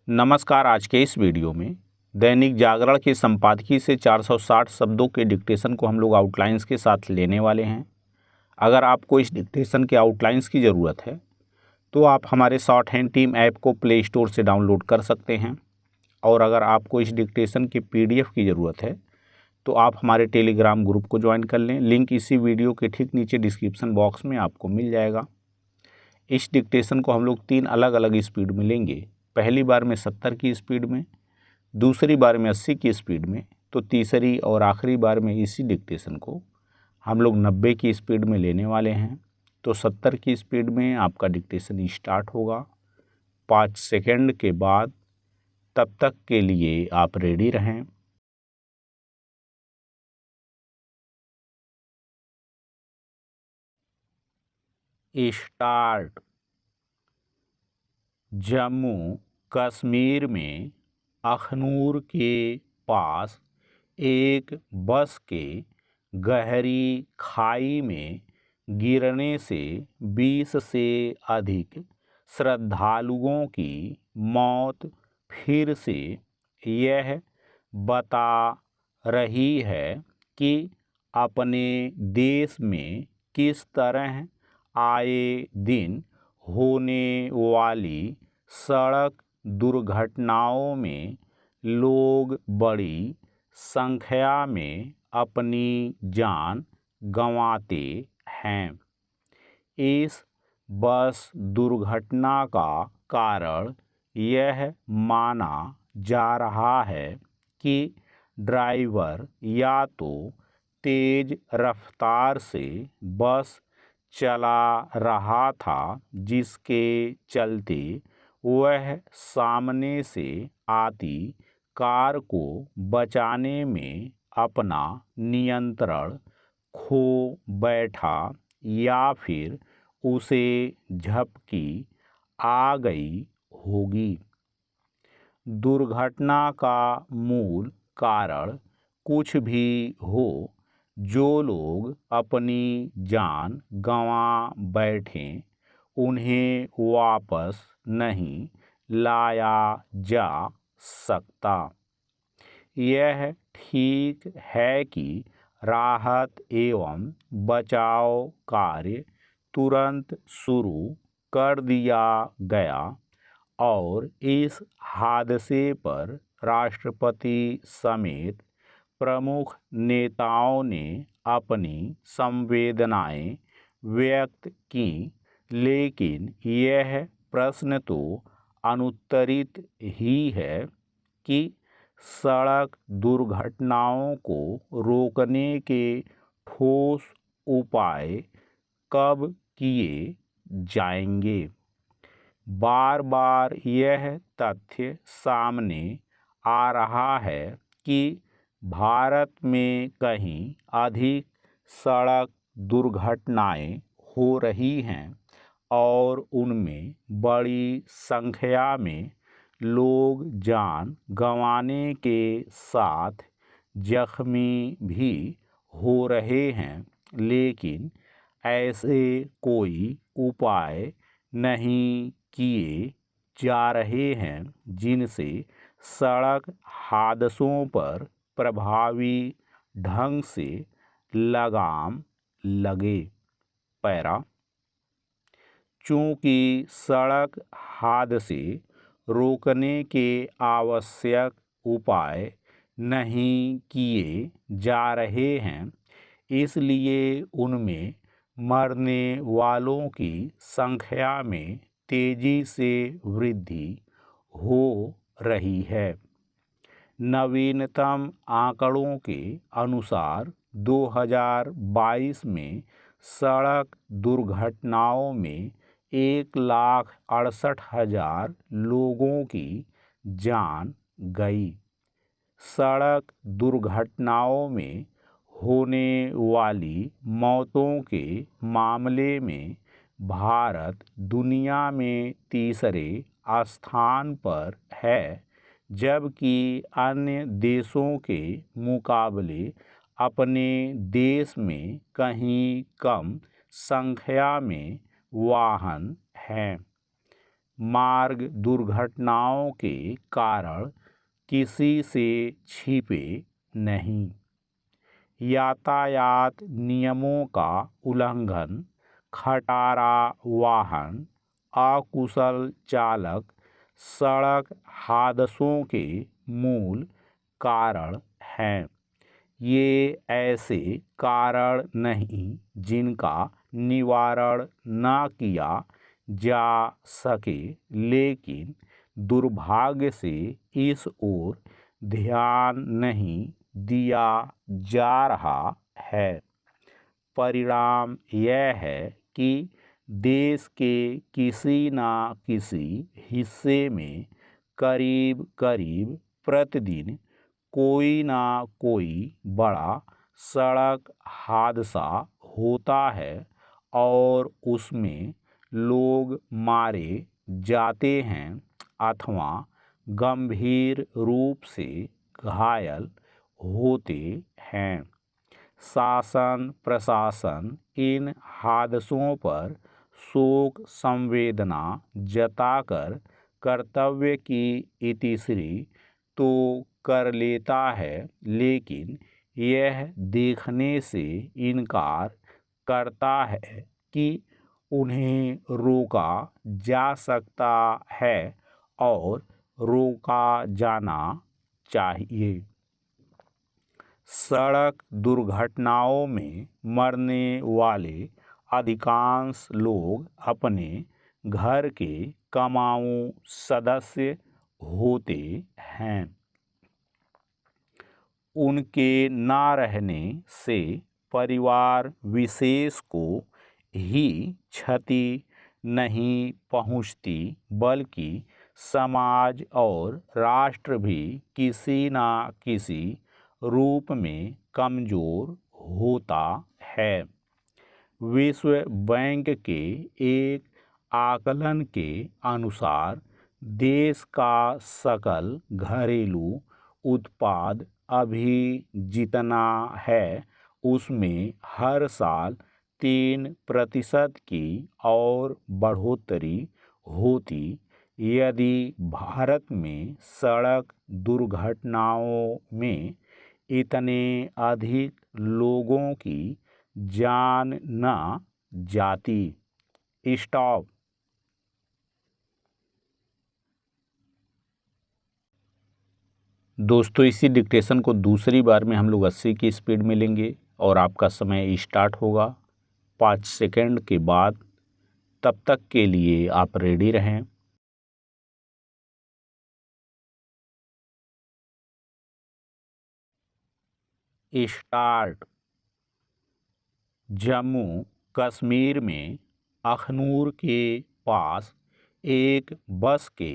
नमस्कार। आज के इस वीडियो में दैनिक जागरण के संपादकीय से 460 शब्दों के डिक्टेशन को हम लोग आउटलाइंस के साथ लेने वाले हैं। अगर आपको इस डिक्टेशन के आउटलाइंस की ज़रूरत है तो आप हमारे शॉर्ट हैंड टीम ऐप को प्ले स्टोर से डाउनलोड कर सकते हैं, और अगर आपको इस डिक्टेशन की PDF की ज़रूरत है तो आप हमारे टेलीग्राम ग्रुप को ज्वाइन कर लें। लिंक इसी वीडियो के ठीक नीचे डिस्क्रिप्शन बॉक्स में आपको मिल जाएगा। इस डिक्टेशन को हम लोग 3 अलग अलग स्पीड में लेंगे। पहली बार में 70 की स्पीड में, दूसरी बार में 80 की स्पीड में, तो तीसरी और आखिरी बार में इसी डिक्टेशन को हम लोग 90 की स्पीड में लेने वाले हैं। तो 70 की स्पीड में आपका डिक्टेशन स्टार्ट होगा 5 सेकंड के बाद। तब तक के लिए आप रेडी रहें। स्टार्ट। जम्मू कश्मीर में अखनूर के पास एक बस के गहरी खाई में गिरने से 20 से अधिक श्रद्धालुओं की मौत फिर से यह बता रही है कि अपने देश में किस तरह आए दिन होने वाली सड़क दुर्घटनाओं में लोग बड़ी संख्या में अपनी जान गंवाते हैं। इस बस दुर्घटना का कारण यह माना जा रहा है कि ड्राइवर या तो तेज रफ्तार से बस चला रहा था, जिसके चलते वह सामने से आती कार को बचाने में अपना नियंत्रण खो बैठा, या फिर उसे झपकी आ गई होगी। दुर्घटना का मूल कारण कुछ भी हो, जो लोग अपनी जान गंवा बैठे उन्हें वापस नहीं लाया जा सकता। यह ठीक है कि राहत एवं बचाव कार्य तुरंत शुरू कर दिया गया, और इस हादसे पर राष्ट्रपति समेत प्रमुख नेताओं ने अपनी संवेदनाएं व्यक्त की, लेकिन यह प्रश्न तो अनुत्तरित ही है कि सड़क दुर्घटनाओं को रोकने के ठोस उपाय कब किए जाएंगे। बार बार यह तथ्य सामने आ रहा है कि भारत में कहीं अधिक सड़क दुर्घटनाएं हो रही हैं, और उनमें बड़ी संख्या में लोग जान गंवाने के साथ जख्मी भी हो रहे हैं, लेकिन ऐसे कोई उपाय नहीं किए जा रहे हैं जिनसे सड़क हादसों पर प्रभावी ढंग से लगाम लगे। पैरा। चूँकि सड़क हादसे रोकने के आवश्यक उपाय नहीं किए जा रहे हैं, इसलिए उनमें मरने वालों की संख्या में तेजी से वृद्धि हो रही है। नवीनतम आंकड़ों के अनुसार 2022 में सड़क दुर्घटनाओं में 1,68,000 लोगों की जान गई। सड़क दुर्घटनाओं में होने वाली मौतों के मामले में भारत दुनिया में तीसरे स्थान पर है, जबकि अन्य देशों के मुकाबले अपने देश में कहीं कम संख्या में वाहन हैं। मार्ग दुर्घटनाओं के कारण किसी से छिपे नहीं। यातायात नियमों का उल्लंघन, खटारा वाहन, अकुशल चालक सड़क हादसों के मूल कारण हैं। ये ऐसे कारण नहीं जिनका निवारण न किया जा सके, लेकिन दुर्भाग्य से इस ओर ध्यान नहीं दिया जा रहा है। परिणाम यह है कि देश के किसी न किसी हिस्से में करीब करीब प्रतिदिन कोई ना कोई बड़ा सड़क हादसा होता है और उसमें लोग मारे जाते हैं अथवा गंभीर रूप से घायल होते हैं। शासन प्रशासन इन हादसों पर शोक संवेदना जताकर कर्तव्य की इतिश्री तो कर लेता है, लेकिन यह देखने से इनकार करता है कि उन्हें रोका जा सकता है और रोका जाना चाहिए। सड़क दुर्घटनाओं में मरने वाले अधिकांश लोग अपने घर के कमाऊ सदस्य होते हैं। उनके न रहने से परिवार विशेष को ही क्षति नहीं पहुंचती, बल्कि समाज और राष्ट्र भी किसी न किसी रूप में कमज़ोर होता है। विश्व बैंक के एक आकलन के अनुसार देश का सकल घरेलू उत्पाद अभी जितना है उसमें हर साल 3% की और बढ़ोतरी होती यदि भारत में सड़क दुर्घटनाओं में इतने अधिक लोगों की जान न जाती। स्टॉप। दोस्तों, इसी डिक्टेशन को दूसरी बार में हम लोग 80 की स्पीड में लेंगे और आपका समय स्टार्ट होगा 5 सेकंड के बाद। तब तक के लिए आप रेडी रहें। स्टार्ट। जम्मू कश्मीर में अखनूर के पास एक बस के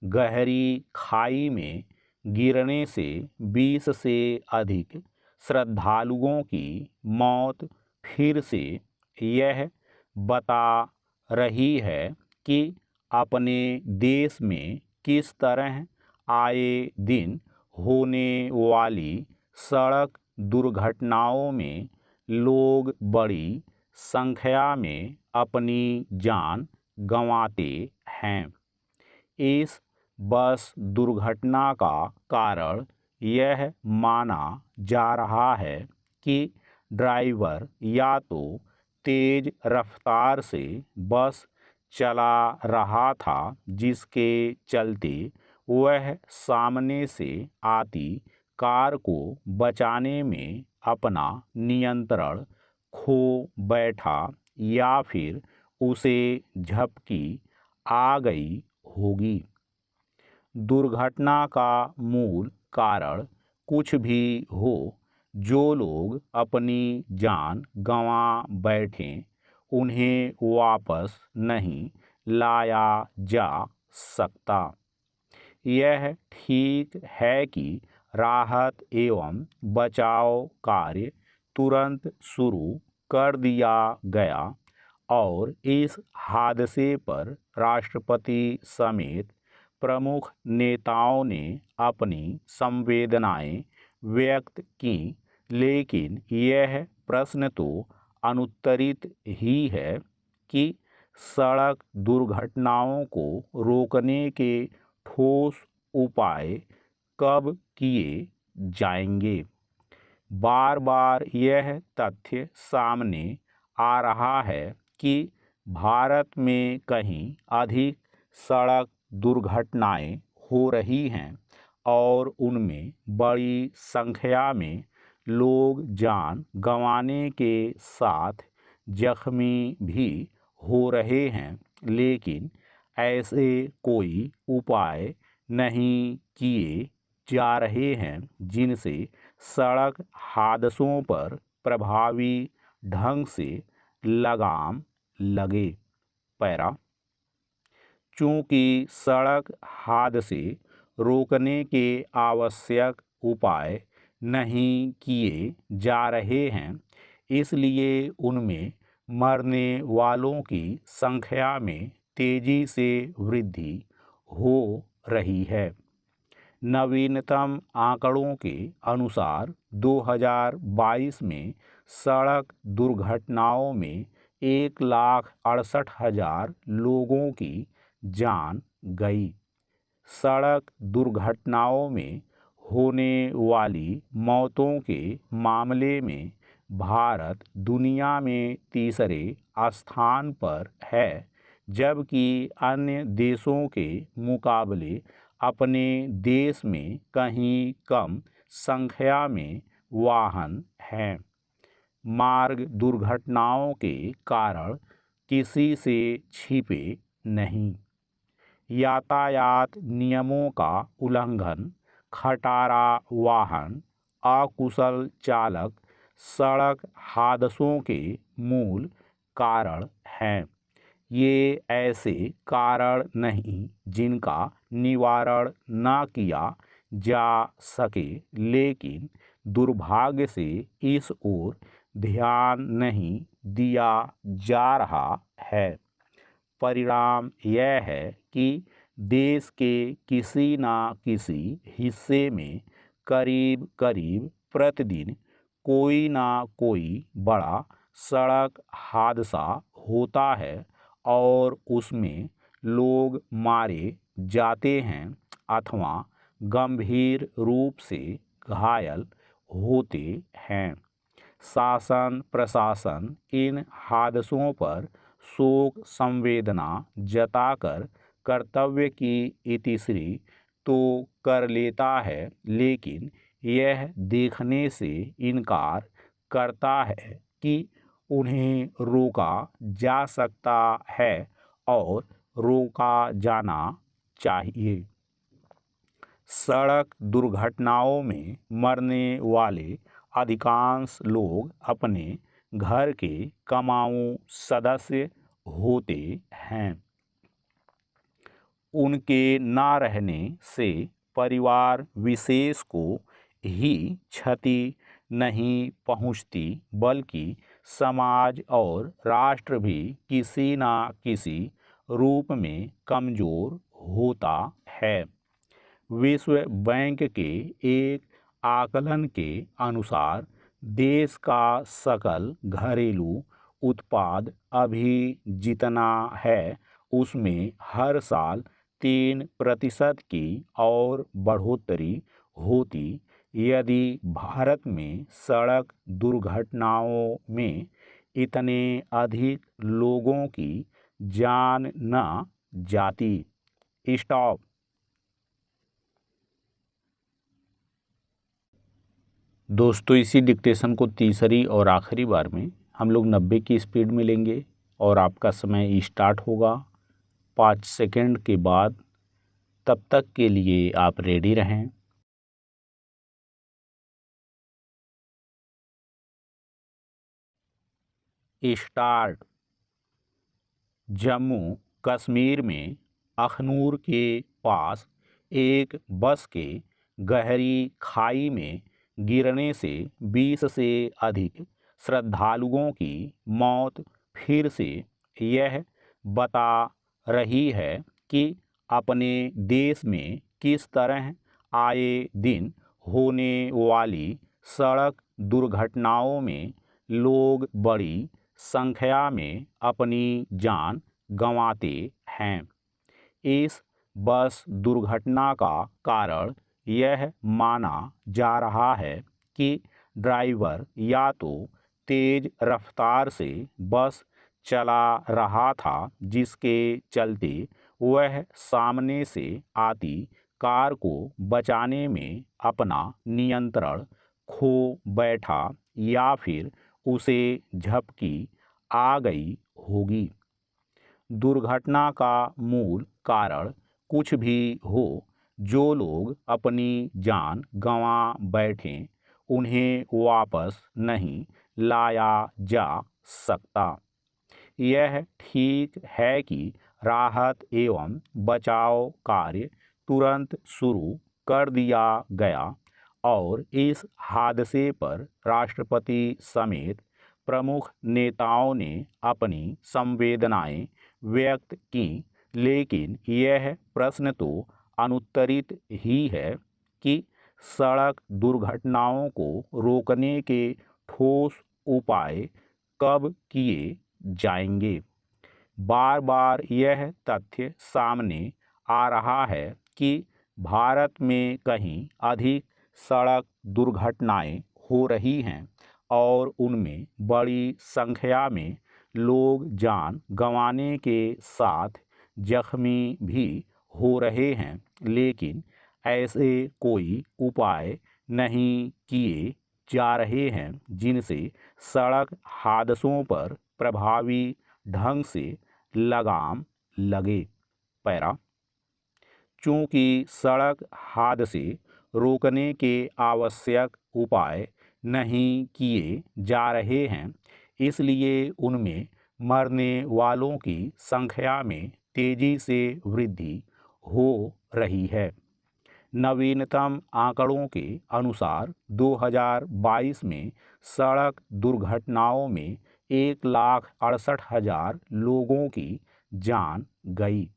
गहरी खाई में गिरने से 20 से अधिक श्रद्धालुओं की मौत फिर से यह बता रही है कि अपने देश में किस तरह आए दिन होने वाली सड़क दुर्घटनाओं में लोग बड़ी संख्या में अपनी जान गंवाते हैं। इस बस दुर्घटना का कारण यह माना जा रहा है कि ड्राइवर या तो तेज रफ्तार से बस चला रहा था, जिसके चलते वह सामने से आती कार को बचाने में अपना नियंत्रण खो बैठा, या फिर उसे झपकी आ गई होगी। दुर्घटना का मूल कारण कुछ भी हो, जो लोग अपनी जान गंवा बैठे उन्हें वापस नहीं लाया जा सकता। यह ठीक है कि राहत एवं बचाव कार्य तुरंत शुरू कर दिया गया और इस हादसे पर राष्ट्रपति समेत प्रमुख नेताओं ने अपनी संवेदनाएं व्यक्त की, लेकिन यह प्रश्न तो अनुत्तरित ही है कि सड़क दुर्घटनाओं को रोकने के ठोस उपाय कब किए जाएंगे? बार बार यह तथ्य सामने आ रहा है कि भारत में कहीं अधिक सड़क दुर्घटनाएं हो रही हैं और उनमें बड़ी संख्या में लोग जान गंवाने के साथ जख्मी भी हो रहे हैं, लेकिन ऐसे कोई उपाय नहीं किए जा रहे हैं जिनसे सड़क हादसों पर प्रभावी ढंग से लगाम लगे। पैरा, चूँकि सड़क हादसे रोकने के आवश्यक उपाय नहीं किए जा रहे हैं, इसलिए उनमें मरने वालों की संख्या में तेजी से वृद्धि हो रही है। नवीनतम आंकड़ों के अनुसार 2022 में सड़क दुर्घटनाओं में 1,68,000 लोगों की जान गई। सड़क दुर्घटनाओं में होने वाली मौतों के मामले में भारत दुनिया में तीसरे स्थान पर है, जबकि अन्य देशों के मुकाबले अपने देश में कहीं कम संख्या में वाहन हैं। मार्ग दुर्घटनाओं के कारण किसी से छिपे नहीं। यातायात नियमों का उल्लंघन, खटारा वाहन, अकुशल चालक सड़क हादसों के मूल कारण हैं। ये ऐसे कारण नहीं जिनका निवारण न किया जा सके, लेकिन दुर्भाग्य से इस ओर ध्यान नहीं दिया जा रहा है। परिणाम यह है कि देश के किसी न किसी हिस्से में करीब करीब प्रतिदिन कोई ना कोई बड़ा सड़क हादसा होता है और उसमें लोग मारे जाते हैं अथवा गंभीर रूप से घायल होते हैं। शासन प्रशासन इन हादसों पर शोक संवेदना जताकर कर्तव्य की इतिश्री तो कर लेता है, लेकिन यह देखने से इनकार करता है कि उन्हें रोका जा सकता है और रोका जाना चाहिए। सड़क दुर्घटनाओं में मरने वाले अधिकांश लोग अपने घर के कमाऊ सदस्य होते हैं। उनके न रहने से परिवार विशेष को ही क्षति नहीं पहुंचती, बल्कि समाज और राष्ट्र भी किसी न किसी रूप में कमज़ोर होता है। विश्व बैंक के एक आकलन के अनुसार देश का सकल घरेलू उत्पाद अभी जितना है, उसमें हर साल 3% की और बढ़ोतरी होती यदि भारत में सड़क दुर्घटनाओं में इतने अधिक लोगों की जान न जाती। स्टॉप। दोस्तों, इसी डिक्टेशन को तीसरी और आखिरी बार में हम लोग 90 की स्पीड में लेंगे और आपका समय स्टार्ट होगा 5 सेकंड के बाद। तब तक के लिए आप रेडी रहें। स्टार्ट। जम्मू कश्मीर में अखनूर के पास एक बस के गहरी खाई में गिरने से 20 से अधिक श्रद्धालुओं की मौत फिर से यह बता रही है कि अपने देश में किस तरह आए दिन होने वाली सड़क दुर्घटनाओं में लोग बड़ी संख्या में अपनी जान गंवाते हैं। इस बस दुर्घटना का कारण यह माना जा रहा है कि ड्राइवर या तो तेज रफ्तार से बस चला रहा था, जिसके चलते वह सामने से आती कार को बचाने में अपना नियंत्रण खो बैठा, या फिर उसे झपकी आ गई होगी। दुर्घटना का मूल कारण कुछ भी हो, जो लोग अपनी जान गंवा बैठे उन्हें वापस नहीं लाया जा सकता। यह ठीक है कि राहत एवं बचाव कार्य तुरंत शुरू कर दिया गया और इस हादसे पर राष्ट्रपति समेत प्रमुख नेताओं ने अपनी संवेदनाएं व्यक्त की, लेकिन यह प्रश्न तो अनुत्तरित ही है कि सड़क दुर्घटनाओं को रोकने के ठोस उपाय कब किए जाएंगे। बार बार यह तथ्य सामने आ रहा है कि भारत में कहीं अधिक सड़क दुर्घटनाएं हो रही हैं और उनमें बड़ी संख्या में लोग जान गंवाने के साथ जख्मी भी हो रहे हैं, लेकिन ऐसे कोई उपाय नहीं किए जा रहे हैं जिनसे सड़क हादसों पर प्रभावी ढंग से लगाम लगे। पैरा, चूँकि सड़क हादसे रोकने के आवश्यक उपाय नहीं किए जा रहे हैं, इसलिए उनमें मरने वालों की संख्या में तेजी से वृद्धि हो रही है। नवीनतम आंकड़ों के अनुसार 2022 में सड़क दुर्घटनाओं में 1,68,000 लोगों की जान गई।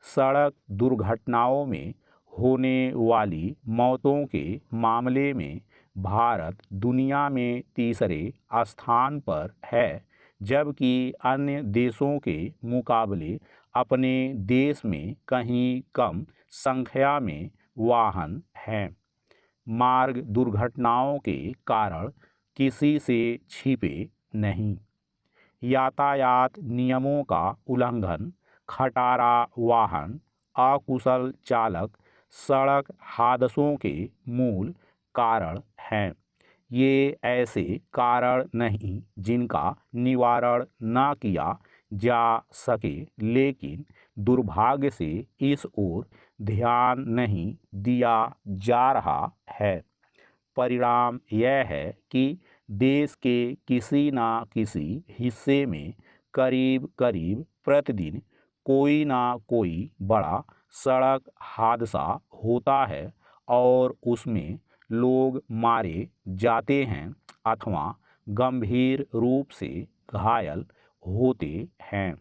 सड़क दुर्घटनाओं में होने वाली मौतों के मामले में भारत दुनिया में तीसरे स्थान पर है, जबकि अन्य देशों के मुकाबले अपने देश में कहीं कम संख्या में वाहन हैं। मार्ग दुर्घटनाओं के कारण किसी से छिपे नहीं। यातायात नियमों का उल्लंघन, खटारा वाहन, अकुशल चालक सड़क हादसों के मूल कारण हैं। ये ऐसे कारण नहीं जिनका निवारण न किया जा सके, लेकिन दुर्भाग्य से इस ओर ध्यान नहीं दिया जा रहा है। परिणाम यह है कि देश के किसी न किसी हिस्से में करीब करीब प्रतिदिन कोई ना कोई बड़ा सड़क हादसा होता है और उसमें लोग मारे जाते हैं अथवा गंभीर रूप से घायल होते हैं।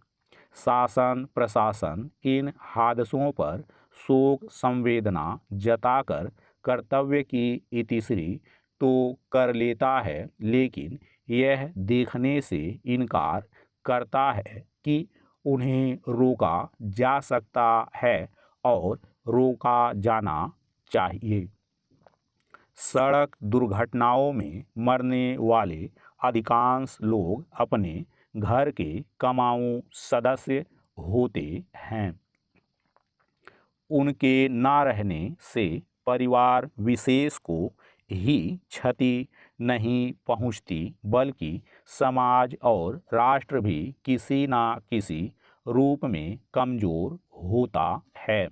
शासन प्रशासन इन हादसों पर शोक संवेदना जताकर कर्तव्य की इतिश्री तो कर लेता है, लेकिन यह देखने से इनकार करता है कि उन्हें रोका जा सकता है और रोका जाना चाहिए। सड़क दुर्घटनाओं में मरने वाले अधिकांश लोग अपने घर के कमाऊ सदस्य होते हैं। उनके न रहने से परिवार विशेष को ही क्षति नहीं पहुंचती, बल्कि समाज और राष्ट्र भी किसी न किसी रूप में कमज़ोर होता है।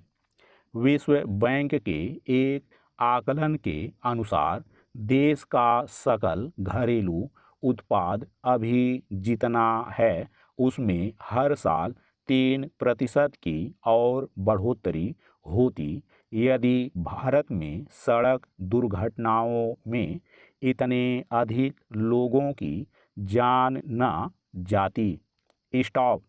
विश्व बैंक के एक आकलन के अनुसार देश का सकल घरेलू उत्पाद अभी जितना है उसमें हर साल 3% की और बढ़ोतरी होती यदि भारत में सड़क दुर्घटनाओं में इतने अधिक लोगों की जान न जाती। स्टॉप।